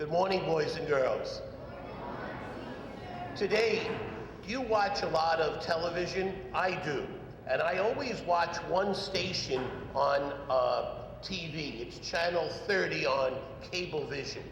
Good morning, boys and girls. Today, do you watch a lot of television? I do. And I always watch one station on TV. It's channel 30 on Cablevision.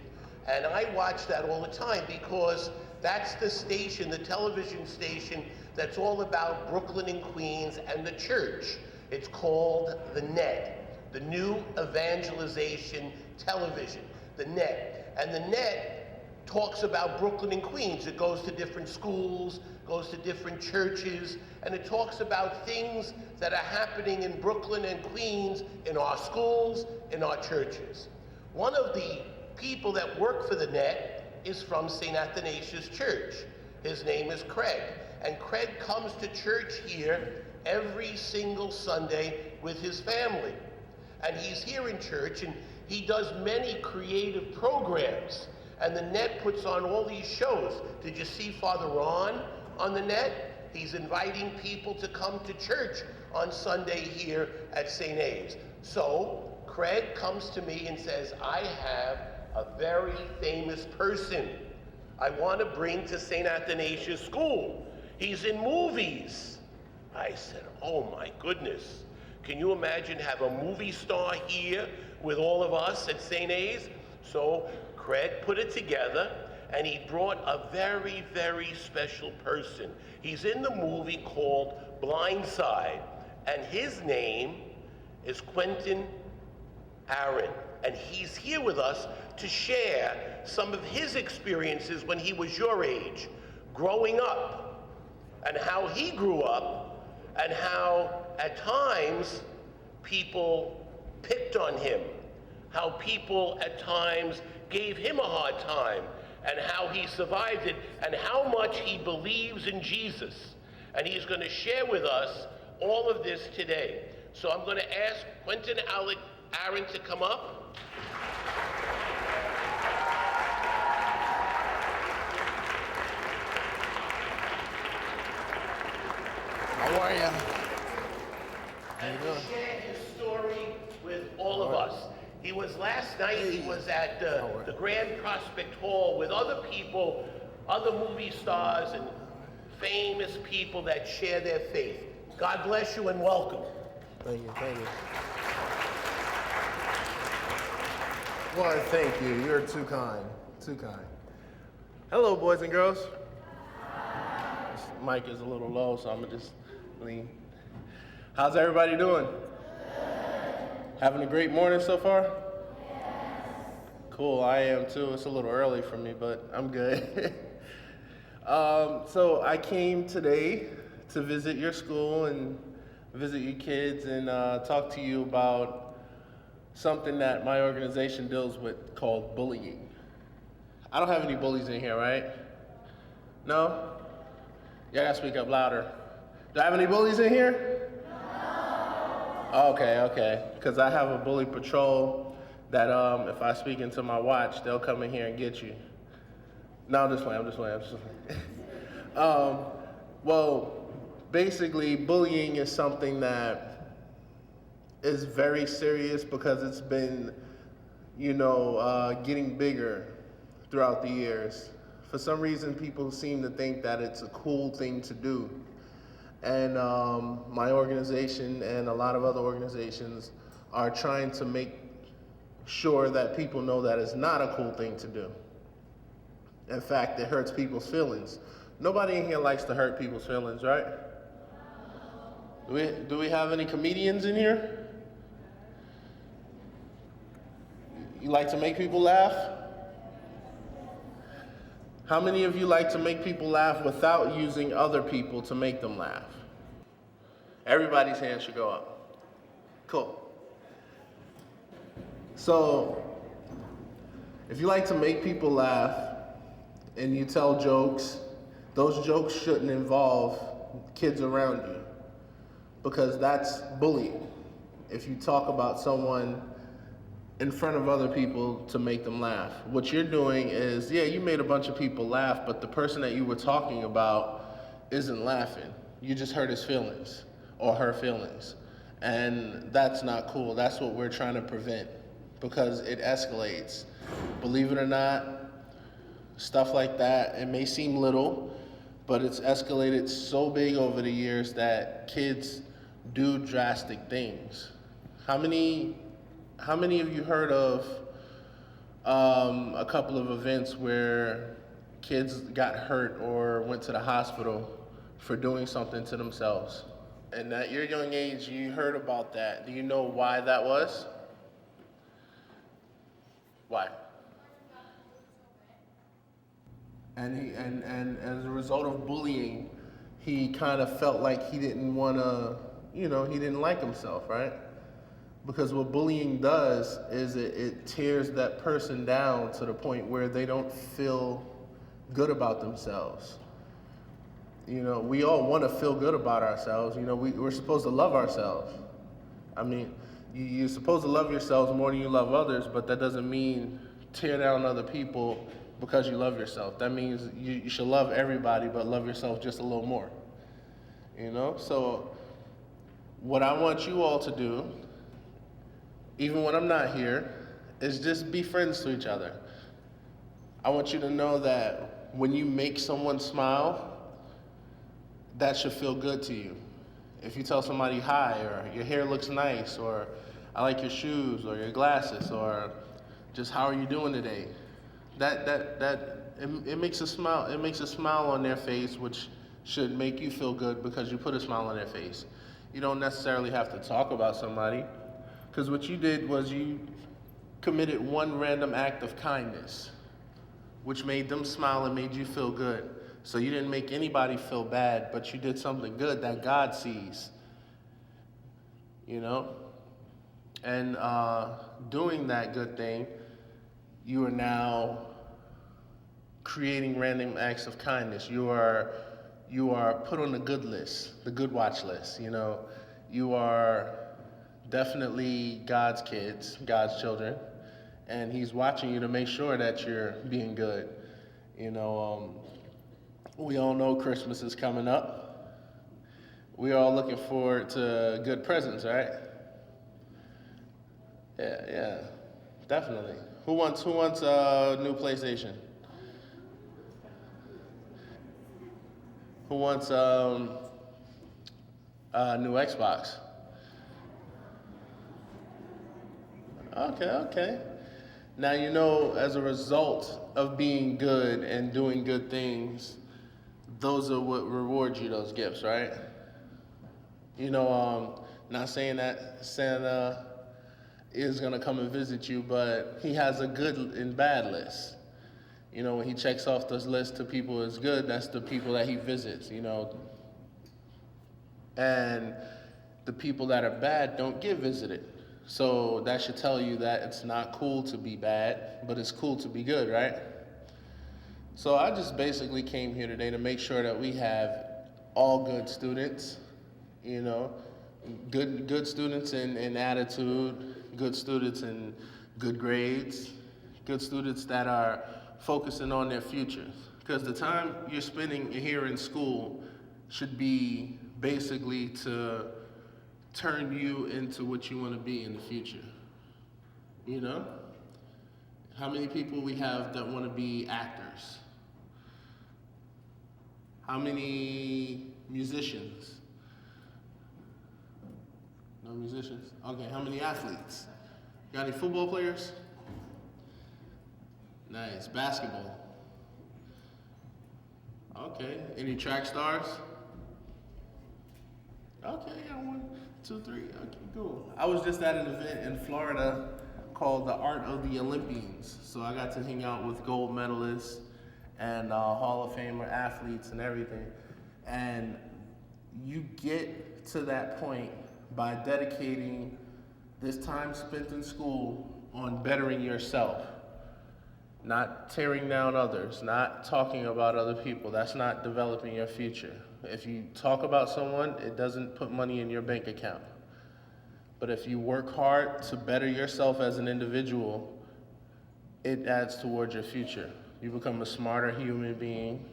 And I watch that all the time because that's the station, the television station, that's all about Brooklyn and Queens and the church. It's called the Net, the New Evangelization Television, the Net. And the Net talks about Brooklyn and Queens. It goes to different schools, goes to different churches, and it talks about things that are happening in Brooklyn and Queens, in our schools, in our churches. One of the people that work for the Net is from St. Athanasius Church. His name is Craig. And Craig comes to church here every single Sunday with his family. And he's here in church, and he does many creative programs. And the Net puts on all these shows. Did you see Father Ron on the Net? He's inviting people to come to church on Sunday here at St. A's. So Craig comes to me and says, I have a very famous person I want to bring to St. Athanasius School. He's in movies. I said, oh my goodness. Can you imagine have a movie star here with all of us at St. A's? So Craig put it together, and he brought a very, very special person. He's in the movie called Blindside, and his name is Quentin. And he's here with us to share some of his experiences when he was your age, growing up, and how he grew up, and how at times people picked on him, how people at times gave him a hard time, and how he survived it, and how much he believes in Jesus. And he's going to share with us all of this today. So I'm going to ask Quentin Aaron to come up. How are you? And to share his story with all of us. He was last night, he was at the Grand Prospect Hall with other people, other movie stars and famous people that share their faith. God bless you and welcome. Thank you, thank you. Well, thank you. You're too kind, too kind. Hello, boys and girls. This mic is a little low, so I'm gonna just lean. How's everybody doing? Having a great morning so far? Yes. Cool, I am too. It's a little early for me, but I'm good. So I came today to visit your school and visit you kids and talk to you about something that my organization deals with called bullying. I don't have any bullies in here, right? No? Yeah, I gotta speak up louder. Do I have any bullies in here? No. Okay. Because I have a bully patrol that if I speak into my watch, they'll come in here and get you. No, I'm just playing. Well, basically, bullying is something that is very serious because it's been, getting bigger throughout the years. For some reason, people seem to think that it's a cool thing to do. And my organization and a lot of other organizations are trying to make sure that people know that it's not a cool thing to do. In fact, it hurts people's feelings. Nobody in here likes to hurt people's feelings, right? Do we have any comedians in here? You like to make people laugh? How many of you like to make people laugh without using other people to make them laugh? Everybody's hand should go up. Cool. So, if you like to make people laugh and you tell jokes, those jokes shouldn't involve kids around you because that's bullying. If you talk about someone in front of other people to make them laugh. What you're doing is, you made a bunch of people laugh, but the person that you were talking about isn't laughing. You just hurt his feelings or her feelings. And that's not cool. That's what we're trying to prevent because it escalates. Believe it or not, stuff like that, it may seem little, but it's escalated so big over the years that kids do drastic things. How many, how many of you heard of a couple of events where kids got hurt or went to the hospital for doing something to themselves? And at your young age, you heard about that. Do you know why that was? Why? And as a result of bullying, he kind of felt like he didn't want to, he didn't like himself, right? Because what bullying does is it tears that person down to the point where they don't feel good about themselves. We all want to feel good about ourselves. We're supposed to love ourselves. I mean, you're supposed to love yourselves more than you love others, but that doesn't mean tear down other people because you love yourself. That means you should love everybody, but love yourself just a little more. So what I want you all to do, even when I'm not here, is just be friends to each other. I want you to know that when you make someone smile, that should feel good to you. If you tell somebody hi, or your hair looks nice, or I like your shoes, or your glasses, or just how are you doing today, it makes a smile. It makes a smile on their face, which should make you feel good because you put a smile on their face. You don't necessarily have to talk about somebody, because what you did was you committed one random act of kindness, which made them smile and made you feel good. So you didn't make anybody feel bad, but you did something good that God sees. And doing that good thing, you are now creating random acts of kindness. You are put on the good list, the good watch list. You are definitely God's kids, God's children, and He's watching you to make sure that you're being good. We all know Christmas is coming up. We are all looking forward to good presents, right? Yeah, definitely. Who wants a new PlayStation? Who wants a new Xbox? Okay. Now as a result of being good and doing good things, those are what reward you those gifts, right? Not saying that Santa is gonna come and visit you, but he has a good and bad list. When he checks off this list to people as good, that's the people that he visits, and the people that are bad don't get visited. So that should tell you that it's not cool to be bad, but it's cool to be good, right? So I just basically came here today to make sure that we have all good students, good students in attitude, good students in good grades, good students that are focusing on their futures. Because the time you're spending here in school should be basically to turn you into what you want to be in the future. How many people we have that want to be actors? How many musicians? No musicians? Okay, how many athletes? Got any football players? Nice. Basketball? Okay. Any track stars? Okay, got 1, 2, 3. Okay, cool. I was just at an event in Florida called the Art of the Olympians. So I got to hang out with gold medalists and Hall of Famer athletes and everything. And you get to that point by dedicating this time spent in school on bettering yourself, not tearing down others, not talking about other people. That's not developing your future. If you talk about someone, it doesn't put money in your bank account. But if you work hard to better yourself as an individual, it adds towards your future. You become a smarter human being.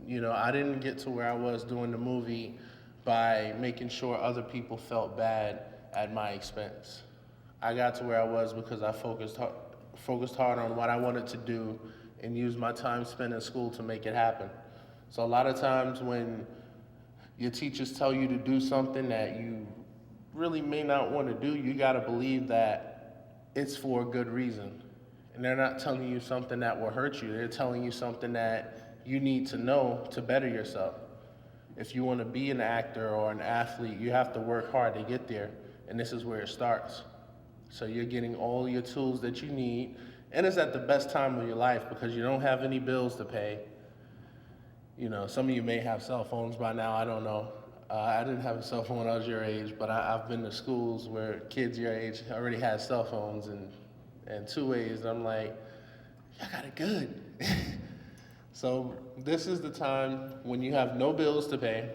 I didn't get to where I was doing the movie by making sure other people felt bad at my expense. I got to where I was because I focused focused hard on what I wanted to do, and used my time spent in school to make it happen. So a lot of times when your teachers tell you to do something that you really may not want to do, you got to believe that it's for a good reason. And they're not telling you something that will hurt you. They're telling you something that you need to know to better yourself. If you want to be an actor or an athlete, you have to work hard to get there. And this is where it starts. So you're getting all your tools that you need. And it's at the best time of your life because you don't have any bills to pay. You know, some of you may have cell phones by now, I don't know. I didn't have a cell phone when I was your age, but I've been to schools where kids your age already had cell phones and 2 ways. And I'm like, y'all got it good. So this is the time when you have no bills to pay,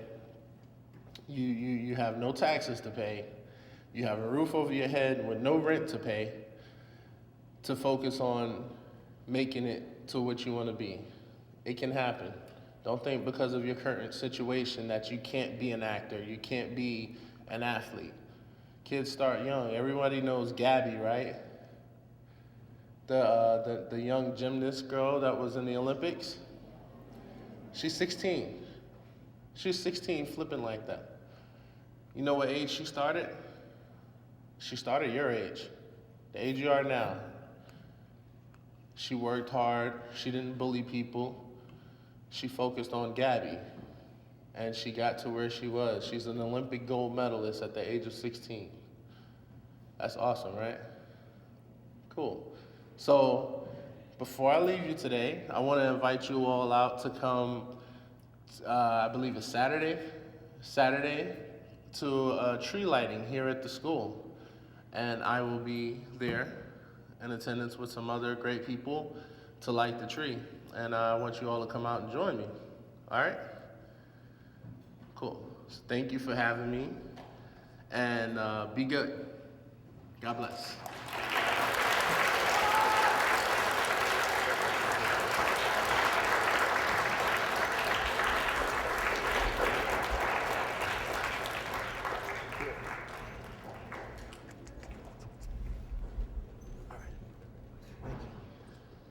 you have no taxes to pay, you have a roof over your head with no rent to pay, to focus on making it to what you want to be. It can happen. Don't think because of your current situation that you can't be an actor, you can't be an athlete. Kids start young. Everybody knows Gabby, right? The young gymnast girl that was in the Olympics. She's 16. She's 16 flipping like that. You know what age she started? She started your age, the age you are now. She worked hard. She didn't bully people. She focused on Gabby, and she got to where she was. She's an Olympic gold medalist at the age of 16. That's awesome, right? Cool. So before I leave you today, I want to invite you all out to come, I believe it's Saturday, to a tree lighting here at the school. And I will be there in attendance with some other great people to light the tree. And I want you all to come out and join me. All right? Cool. So thank you for having me. And be good. God bless.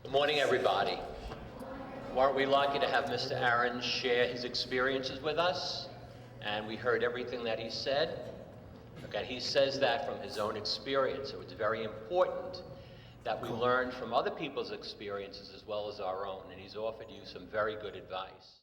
Good morning, everybody. Weren't we lucky to have Mr. Aaron share his experiences with us? And we heard everything that he said. Okay, he says that from his own experience, so it's very important that we learn from other people's experiences as well as our own, and he's offered you some very good advice.